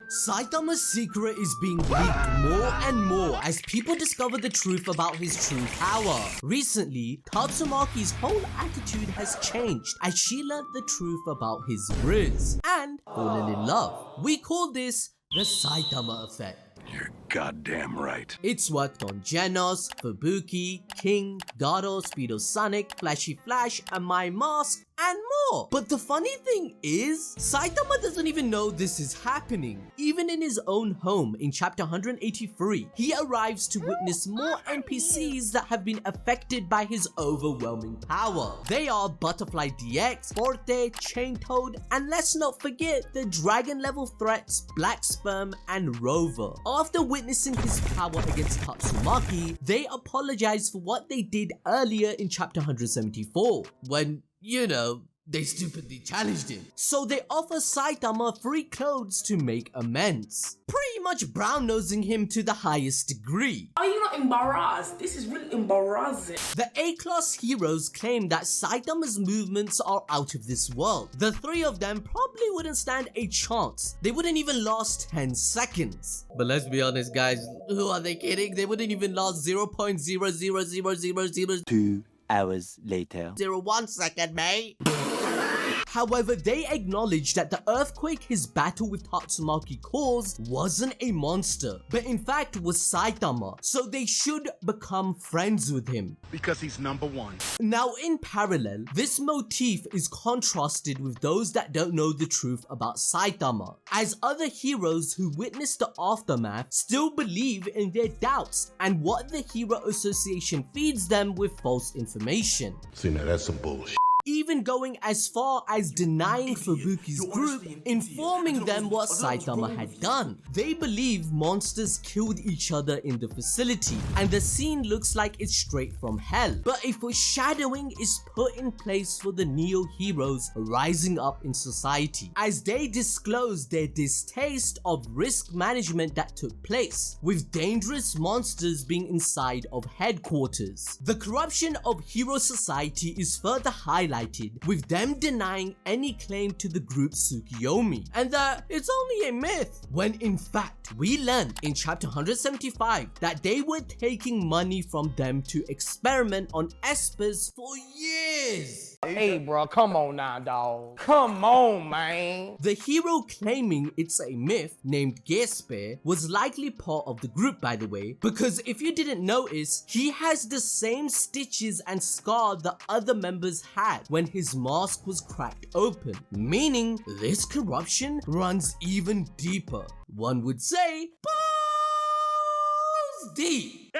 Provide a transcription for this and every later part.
Saitama's secret is being leaked more and more as people discover the truth about his true power. Recently, Tatsumaki's whole attitude has changed as she learnt the truth about his riz and fallen in love. We call this the Saitama effect. You're goddamn right. It's worked on Genos, Fubuki, King, Garo, Speedo Sonic, Flashy Flash, and My Mask, and more. But the funny thing is, Saitama doesn't even know this is happening. Even in his own home in chapter 183, he arrives to witness more NPCs that have been affected by his overwhelming power. They are Butterfly DX, Forte, Chain Toad, and let's not forget the dragon level threats Black Sperm and Rover. After witnessing his power against Tatsumaki, they apologize for what they did earlier in chapter 174, when, you know, they stupidly challenged him. So they offer Saitama free clothes to make amends, pretty much brown-nosing him to the highest degree. Are you not embarrassed? This is really embarrassing. The A-class heroes claim that Saitama's movements are out of this world. The three of them probably wouldn't stand a chance. They wouldn't even last 10 seconds. But let's be honest, guys, who are they kidding? They wouldn't even last 0.00000 2 hours later. 1 second, mate. However, they acknowledge that the earthquake his battle with Tatsumaki caused wasn't a monster, but in fact was Saitama, so they should become friends with him. Because he's number one. Now in parallel, this motif is contrasted with those that don't know the truth about Saitama, as other heroes who witness the aftermath still believe in their doubts and what the Hero Association feeds them with false information. See, now that's some bullshit. Even going as far as denying Fubuki's group, informing them what Saitama had done. They believe monsters killed each other in the facility, and the scene looks like it's straight from hell. But a foreshadowing is put in place for the Neo heroes rising up in society, as they disclose their distaste of risk management that took place, with dangerous monsters being inside of headquarters. The corruption of Hero Society is further highlighted, with them denying any claim to the group Tsukuyomi, and that it's only a myth, when in fact we learned in chapter 175 that they were taking money from them to experiment on espers for years. Hey bro, come on now, dawg. Come on, man. The hero claiming it's a myth, named Gesper, was likely part of the group, by the way, because if you didn't notice, he has the same stitches and scar the other members had when his mask was cracked open, meaning this corruption runs even deeper. One would say, balls deep.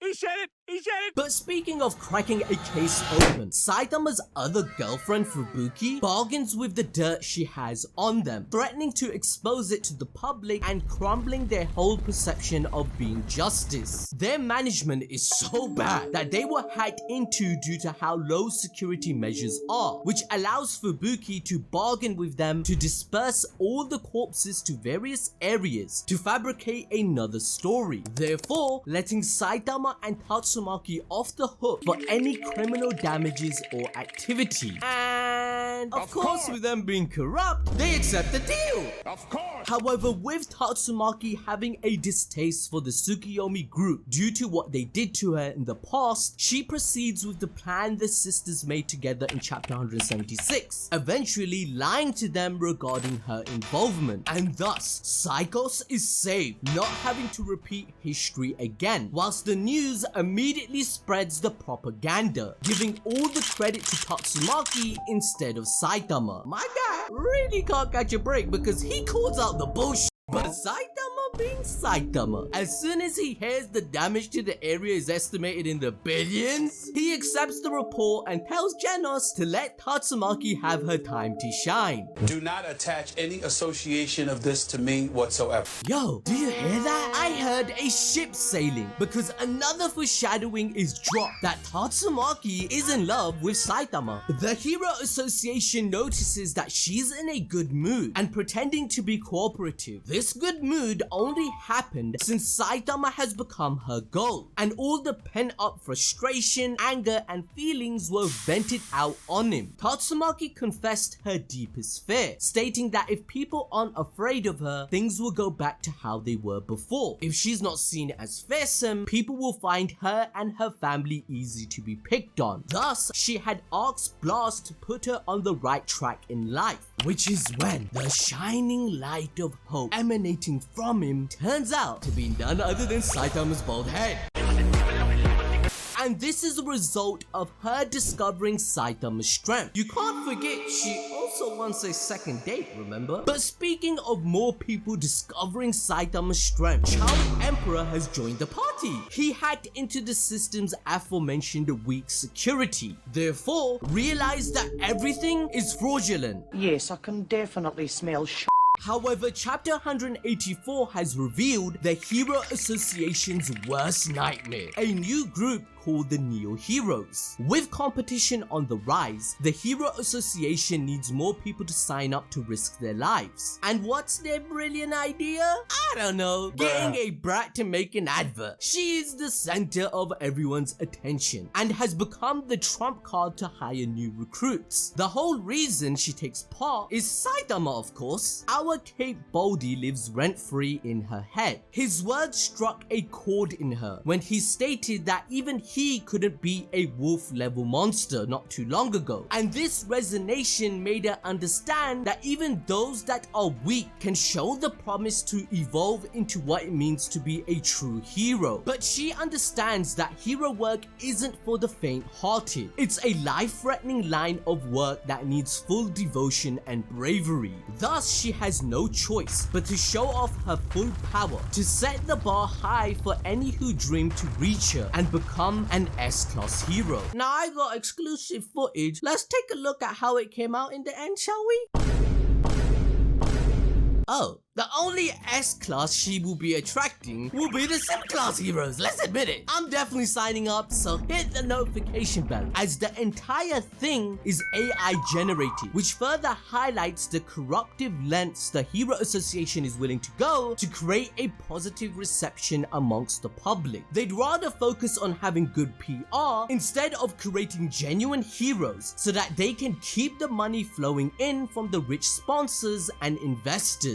He said it! He said it! But speaking of cracking a case open, Saitama's other girlfriend Fubuki bargains with the dirt she has on them, threatening to expose it to the public and crumbling their whole perception of being justice. Their management is so bad that they were hacked into due to how low security measures are, which allows Fubuki to bargain with them to disperse all the corpses to various areas to fabricate another story, therefore letting Saitama and Tatsumaki off the hook for any criminal damages or activity. And of course, with them being corrupt, they accept the deal. Of course! However, with Tatsumaki having a distaste for the Tsukuyomi group due to what they did to her in the past, she proceeds with the plan the sisters made together in chapter 176, eventually lying to them regarding her involvement, and thus Psychos is saved, not having to repeat history again, whilst the news immediately spreads the propaganda, giving all the credit to Tatsumaki instead of Saitama. My guy really can't catch a break because he calls out the bullshit, but Saitama being Saitama, as soon as he hears the damage to the area is estimated in the billions, he accepts the report and tells Genos to let Tatsumaki have her time to shine. Do not attach any association of this to me whatsoever. Yo, do you hear that? I heard a ship sailing, because another foreshadowing is dropped that Tatsumaki is in love with Saitama. The Hero Association notices that she's in a good mood and pretending to be cooperative. This good mood only only happened since Saitama has become her goal, and all the pent-up frustration, anger, and feelings were vented out on him. Tatsumaki confessed her deepest fear, stating that if people aren't afraid of her, things will go back to how they were before. If she's not seen as fearsome, people will find her and her family easy to be picked on. Thus, she had asked Blast to put her on the right track in life, which is when the shining light of hope emanating from him turns out to be none other than Saitama's bald head. And this is a result of her discovering Saitama's strength. You can't forget she also wants a second date, remember? But speaking of more people discovering Saitama's strength, Child Emperor has joined the party. He hacked into the system's aforementioned weak security, therefore realized that everything is fraudulent. Yes, I can definitely smell However, chapter 184 has revealed the Hero Association's worst nightmare, a new group called the Neo Heroes. With competition on the rise, the Hero Association needs more people to sign up to risk their lives. And what's their brilliant idea? I don't know, getting a brat to make an advert. She is the center of everyone's attention and has become the trump card to hire new recruits. The whole reason she takes part is Saitama, of course. Our Cape Baldy lives rent-free in her head. His words struck a chord in her when he stated that even he couldn't be a wolf-level monster not too long ago. And this resonation made her understand that even those that are weak can show the promise to evolve into what it means to be a true hero. But she understands that hero work isn't for the faint-hearted. It's a life-threatening line of work that needs full devotion and bravery. Thus, she has no choice but to show off her full power, to set the bar high for any who dream to reach her and become an S-class hero. Now I got exclusive footage. Let's take a look at how it came out in the end, shall we? Oh, the only S-class she will be attracting will be the Sim-class heroes, let's admit it. I'm definitely signing up, so hit the notification bell, as the entire thing is AI generated, which further highlights the corruptive lengths the Hero Association is willing to go to create a positive reception amongst the public. They'd rather focus on having good PR instead of creating genuine heroes so that they can keep the money flowing in from the rich sponsors and investors.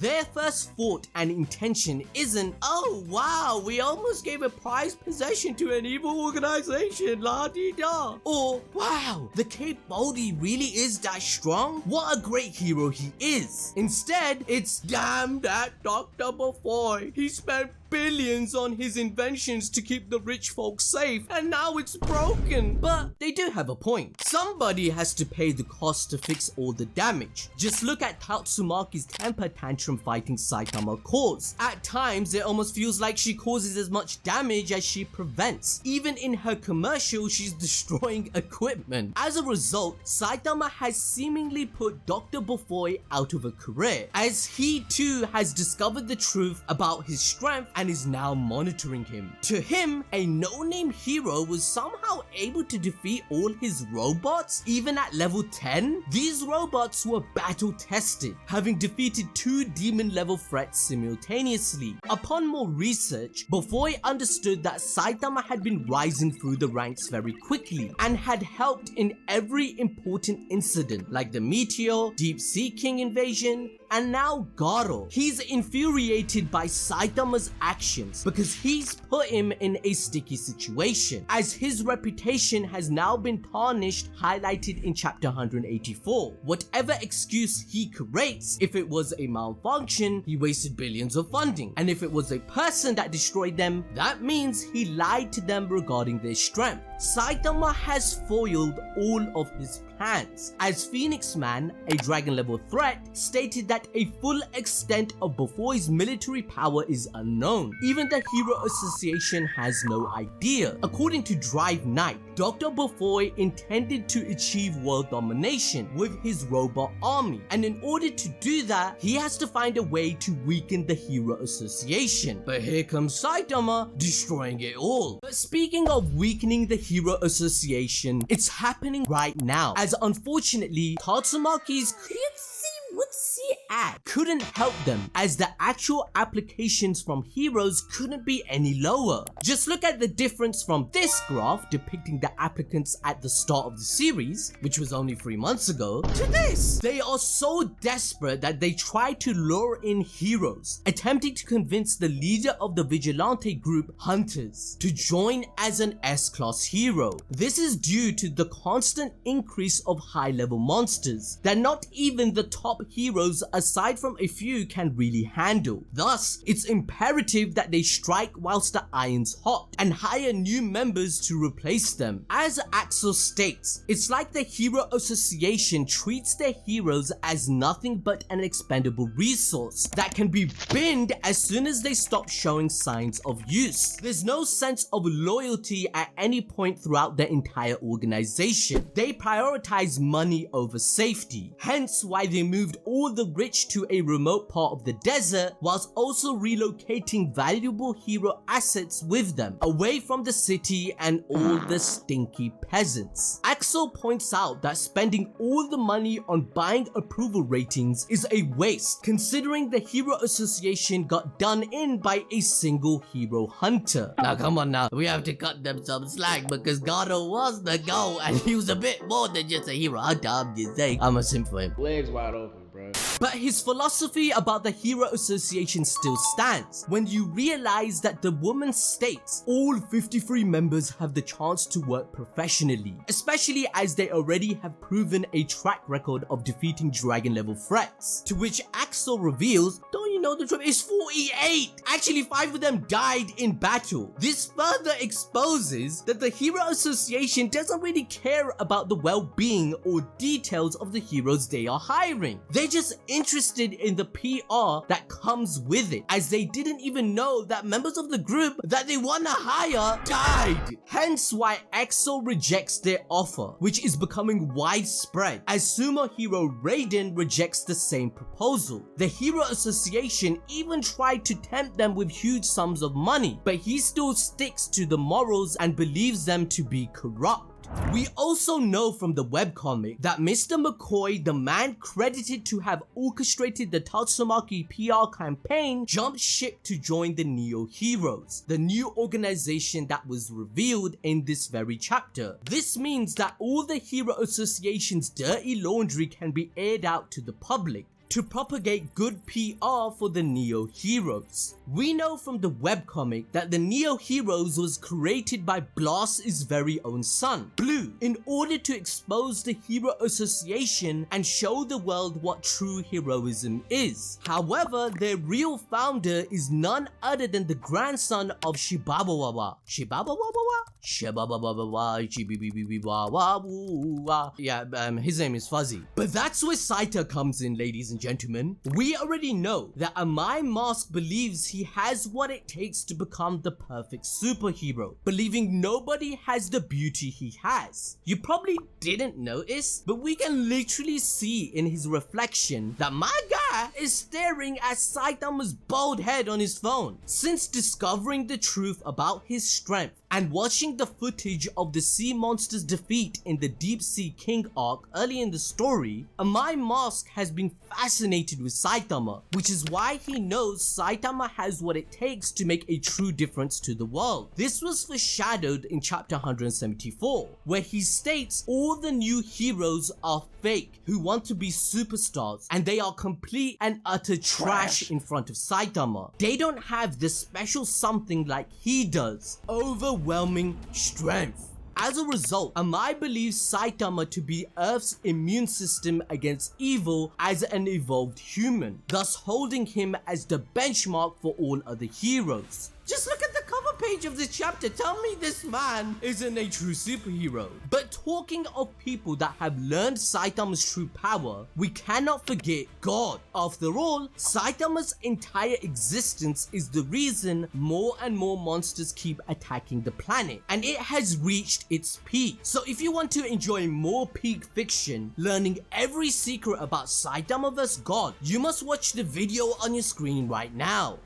Their first thought and intention isn't, oh wow, we almost gave a prized possession to an evil organization, la-di-da. Or, wow, the Cape Baldy really is that strong? What a great hero he is. Instead, it's, damn that Dr. Bufoy. He spent billions on his inventions to keep the rich folks safe, and now it's broken. But they do have a point. Somebody has to pay the cost to fix all the damage. Just look at Tatsumaki's temper tantrum fighting Saitama cause. At times, it almost feels like she causes as much damage as she prevents. Even in her commercial, she's destroying equipment. As a result, Saitama has seemingly put Dr. Bufoy out of a career, as he too has discovered the truth about his strength and is now monitoring him. To him, a no-name hero was somehow able to defeat all his robots, even at level 10? These robots were battle-tested, having defeated 2 demon-level threats simultaneously. Upon more research, Bufoy understood that Saitama had been rising through the ranks very quickly and had helped in every important incident, like the Meteor, Deep Sea King invasion, and now Garo. He's infuriated by Saitama's actions because he's put him in a sticky situation, as his reputation has now been tarnished, highlighted in chapter 184. Whatever excuse he creates, if it was a malfunction, he wasted billions of funding, and if it was a person that destroyed them, that means he lied to them regarding their strength. Saitama has foiled all of his plans, as Phoenix Man, a dragon level threat, stated that a full extent of Bufoy's military power is unknown. Even the Hero Association has no idea. According to Drive Knight, Dr. Bufoy intended to achieve world domination with his robot army, and in order to do that, he has to find a way to weaken the Hero Association. But here comes Saitama, destroying it all. But speaking of weakening the Hero Association, it's happening right now, as unfortunately, Tatsumaki's cutesy wootsy add couldn't help them, as the actual applications from heroes couldn't be any lower. Just look at the difference from this graph depicting the applicants at the start of the series, which was only 3 months ago, to this. They are so desperate that they try to lure in heroes, attempting to convince the leader of the vigilante group, Hunters, to join as an S-class hero. This is due to the constant increase of high-level monsters that not even the top heroes aside from a few can really handle. Thus, it's imperative that they strike whilst the iron's hot and hire new members to replace them. As Axel states, it's like the Hero Association treats their heroes as nothing but an expendable resource that can be binned as soon as they stop showing signs of use. There's no sense of loyalty at any point throughout their entire organization. They prioritize money over safety, hence why they moved all the rich to a remote part of the desert whilst also relocating valuable hero assets with them away from the city and all the stinky peasants. Axel points out that spending all the money on buying approval ratings is a waste, considering the Hero Association got done in by a single hero hunter. Now come on now, we have to cut them some slack because Gato was the goal and he was a bit more than just a hero hunter. I'm just saying, I'm a simp for him. Legs wide open, bro. But his philosophy about the Hero Association still stands when you realize that the woman states all 53 members have the chance to work professionally, especially as they already have proven a track record of defeating dragon level threats. To which Axel reveals, don't you know the truth is 48? Actually 5 of them died in battle. This further exposes that the Hero Association doesn't really care about the well-being or details of the heroes they are hiring. They're just interested in the PR that comes with it, as they didn't even know that members of the group that they wanna hire died. Hence why Axel rejects their offer, which is becoming widespread as sumo hero Raiden rejects the same proposal. The Hero Association even tried to tempt them with huge sums of money, but he still sticks to the morals and believes them to be corrupt. We also know from the webcomic that Mr. McCoy, the man credited to have orchestrated the Tatsumaki PR campaign, jumped ship to join the Neo Heroes, the new organization that was revealed in this very chapter. This means that all the Hero Association's dirty laundry can be aired out to the public to propagate good PR for the Neo Heroes. We know from the webcomic that the Neo Heroes was created by Blast's very own son, Blue, in order to expose the Hero Association and show the world what true heroism is. However, their real founder is none other than the grandson of Shibabawawa. Yeah, his name is Fuzzy. But that's where Saita comes in, ladies and gentlemen. We already know that Amai Mask believes he has what it takes to become the perfect superhero, believing nobody has the beauty he has. You probably didn't notice, but we can literally see in his reflection that my guy is staring at Saitama's bald head on his phone. Since discovering the truth about his strength and watching the footage of the sea monster's defeat in the Deep Sea King arc early in the story, Amai Mask has been fascinated with Saitama, which is why he knows Saitama has what it takes to make a true difference to the world. This was foreshadowed in chapter 174, where he states all the new heroes are fake who want to be superstars, and they are complete and utter trash in front of Saitama. They don't have the special something like he does, overwhelming strength. As a result, Amai believes Saitama to be Earth's immune system against evil as an evolved human, thus holding him as the benchmark for all other heroes. Just look at the cover page of this chapter. Tell me this man isn't a true superhero. But talking of people that have learned Saitama's true power, we cannot forget God. After all, Saitama's entire existence is the reason more and more monsters keep attacking the planet, and it has reached its peak. So if you want to enjoy more peak fiction, learning every secret about Saitama vs God, you must watch the video on your screen right now.